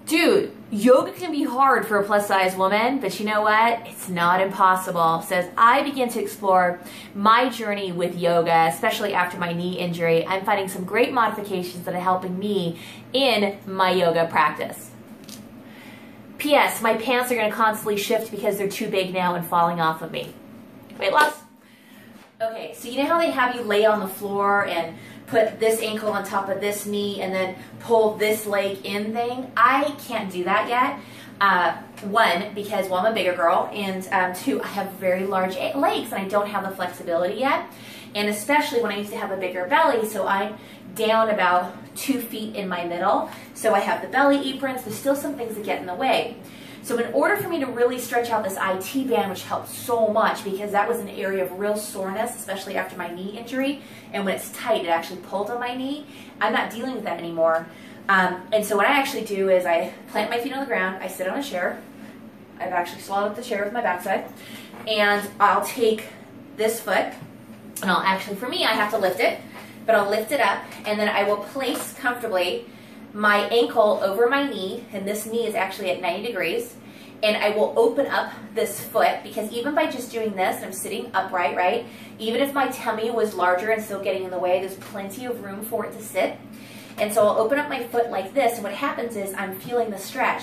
Dude, yoga can be hard for a plus size woman, but you know what? It's not impossible. So as I begin to explore my journey with yoga, especially after my knee injury, I'm finding some great modifications that are helping me in my yoga practice. P.S. My pants are going to constantly shift because they're too big now and falling off of me. Weight loss? Okay, so you know how they have you lay on the floor and put this ankle on top of this knee and then pull this leg in thing? I can't do that yet. One, because, well, I'm a bigger girl, and two, I have very large legs and I don't have the flexibility yet. And especially when I used to have a bigger belly, so I'm down about 2 feet in my middle. So I have the belly aprons. There's still some things that get in the way. So in order for me to really stretch out this IT band, which helped so much because that was an area of real soreness, especially after my knee injury, and when it's tight, it actually pulled on my knee. I'm not dealing with that anymore. And so what I actually do is I plant my feet on the ground, I sit on a chair. I've actually swallowed up the chair with my backside, and I'll take this foot, and I'll actually, for me, I have to lift it, but I'll lift it up, and then I will place comfortably my ankle over my knee, and this knee is actually at 90 degrees, and I will open up this foot, because even by just doing this, and I'm sitting upright, right, even if my tummy was larger and still getting in the way, there's plenty of room for it to sit. And so I'll open up my foot like this, and what happens is I'm feeling the stretch.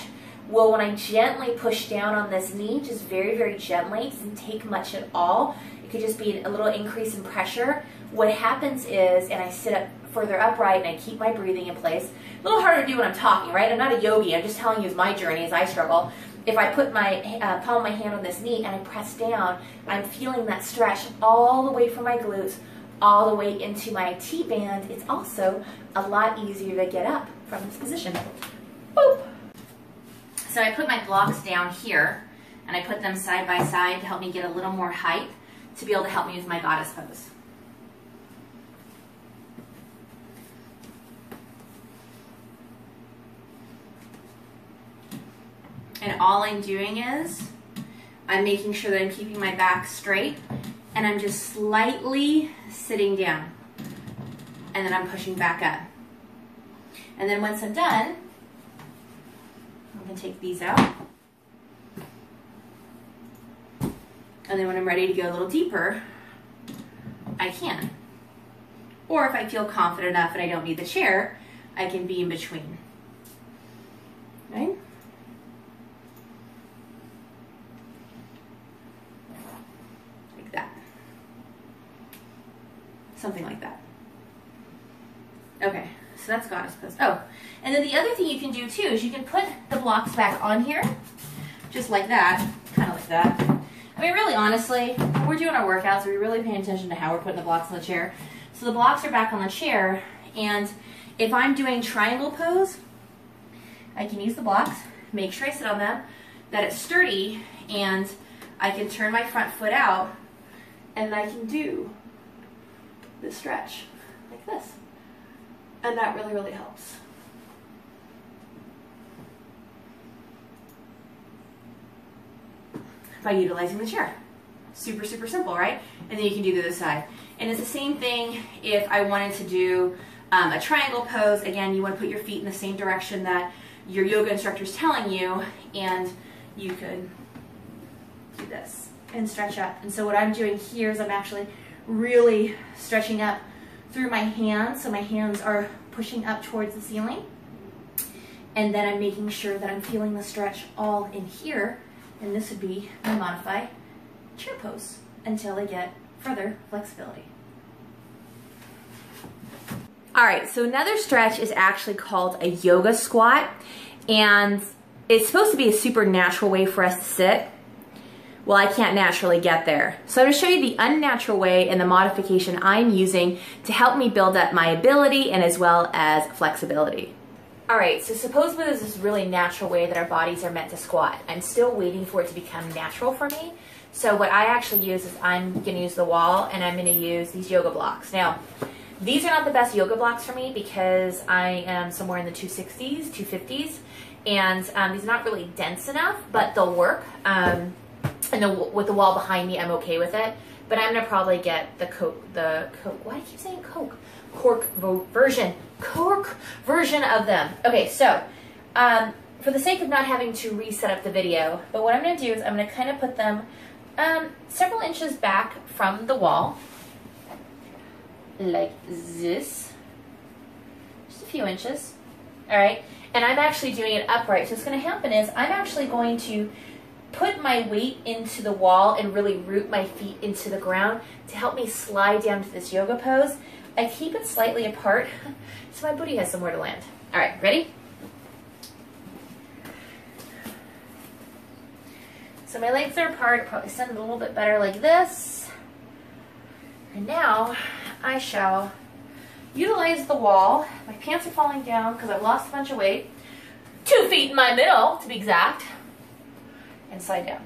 Well, when I gently push down on this knee, just very, very gently, it doesn't take much at all, it could just be a little increase in pressure. What happens is, and I sit up further upright and I keep my breathing in place. A little harder to do when I'm talking, right? I'm not a yogi, I'm just telling you my journey as I struggle. If I put my palm of my hand on this knee and I press down, I'm feeling that stretch all the way from my glutes, all the way into my T band. It's also a lot easier to get up from this position. Boop. So I put my blocks down here, and I put them side by side to help me get a little more height to be able to help me with my goddess pose. And all I'm doing is I'm making sure that I'm keeping my back straight, and I'm just slightly sitting down, and then I'm pushing back up. And then once I'm done, I'm going to take these out. And then when I'm ready to go a little deeper, I can. Or if I feel confident enough and I don't need the chair, I can be in between. Right? Like that. Something like that. Okay, so that's goddess pose. Oh, and then the other thing you can do too is you can put the blocks back on here, just like that, kind of like that. I mean, really honestly, when we're doing our workouts, we're really paying attention to how we're putting the blocks on the chair. So the blocks are back on the chair, and if I'm doing triangle pose, I can use the blocks, make sure I sit on them, that it's sturdy, and I can turn my front foot out, and I can do this stretch like this. And that really, really helps. By utilizing the chair. Super, super simple, right? And then you can do the other side. And it's the same thing if I wanted to do a triangle pose. Again, you want to put your feet in the same direction that your yoga instructor is telling you, and you could do this and stretch up. And so what I'm doing here is I'm actually really stretching up through my hands, so my hands are pushing up towards the ceiling, and then I'm making sure that I'm feeling the stretch all in here, and this would be my modified chair pose until I get further flexibility. All right, so another stretch is actually called a yoga squat, and it's supposed to be a super natural way for us to sit. Well, I can't naturally get there. So I'm going to show you the unnatural way and the modification I'm using to help me build up my ability and as well as flexibility. All right, so suppose there's this really natural way that our bodies are meant to squat. I'm still waiting for it to become natural for me. So what I actually use is I'm going to use the wall, and I'm going to use these yoga blocks. Now, these are not the best yoga blocks for me because I am somewhere in the 260s, 250s, and these are not really dense enough, but they'll work. And with the wall behind me, I'm okay with it. But I'm gonna probably get the Coke. Why do I keep saying Coke? Cork version of them. Okay, so for the sake of not having to reset up the video, but what I'm going to do is I'm going to kind of put them several inches back from the wall, like this, just a few inches, all right? And I'm actually doing it upright, so what's going to happen is I'm actually going to put my weight into the wall and really root my feet into the ground to help me slide down to this yoga pose. I keep it slightly apart so my booty has somewhere to land. All right, ready? So my legs are apart, probably stand a little bit better like this. And now I shall utilize the wall. My pants are falling down because I've lost a bunch of weight. 2 feet in my middle, to be exact. And slide down.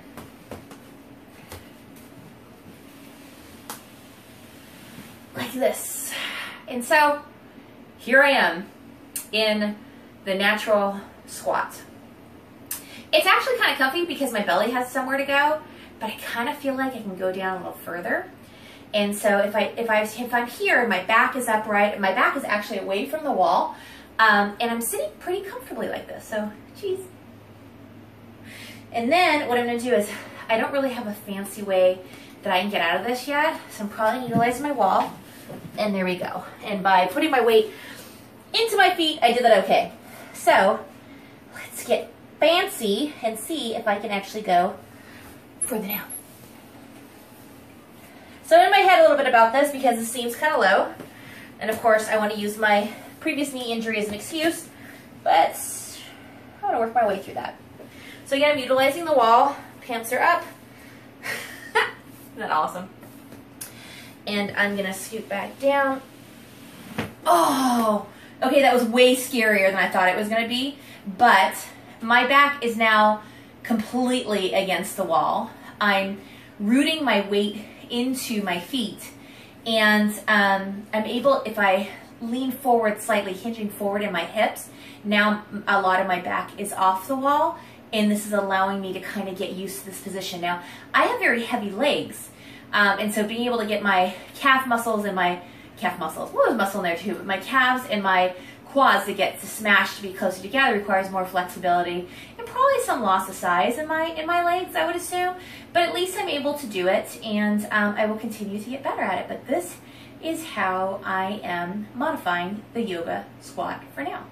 Like this. And so here I am in the natural squat. It's actually kind of comfy because my belly has somewhere to go, but I kind of feel like I can go down a little further. And so if I'm here and my back is upright, my back is actually away from the wall, and I'm sitting pretty comfortably like this. So, geez. And then what I'm going to do is, I don't really have a fancy way that I can get out of this yet, so I'm probably going to utilize my wall. And there we go. And by putting my weight into my feet, I did that okay. So let's get fancy and see if I can actually go further down. So in my head a little bit about this because it seems kind of low. And of course I want to use my previous knee injury as an excuse, but I want to work my way through that. So again, I'm utilizing the wall, pants are up. Isn't that awesome? And I'm gonna scoot back down. Oh, okay, that was way scarier than I thought it was gonna be, but my back is now completely against the wall. I'm rooting my weight into my feet, and I'm able, if I lean forward slightly, hinging forward in my hips, now a lot of my back is off the wall, and this is allowing me to kind of get used to this position. Now, I have very heavy legs, and so being able to get my calf muscles and my well, there's muscle in there too, but my calves and my quads to get to smash to be closer together requires more flexibility and probably some loss of size in my legs, I would assume. But at least I'm able to do it, and I will continue to get better at it. But this is how I am modifying the yoga squat for now.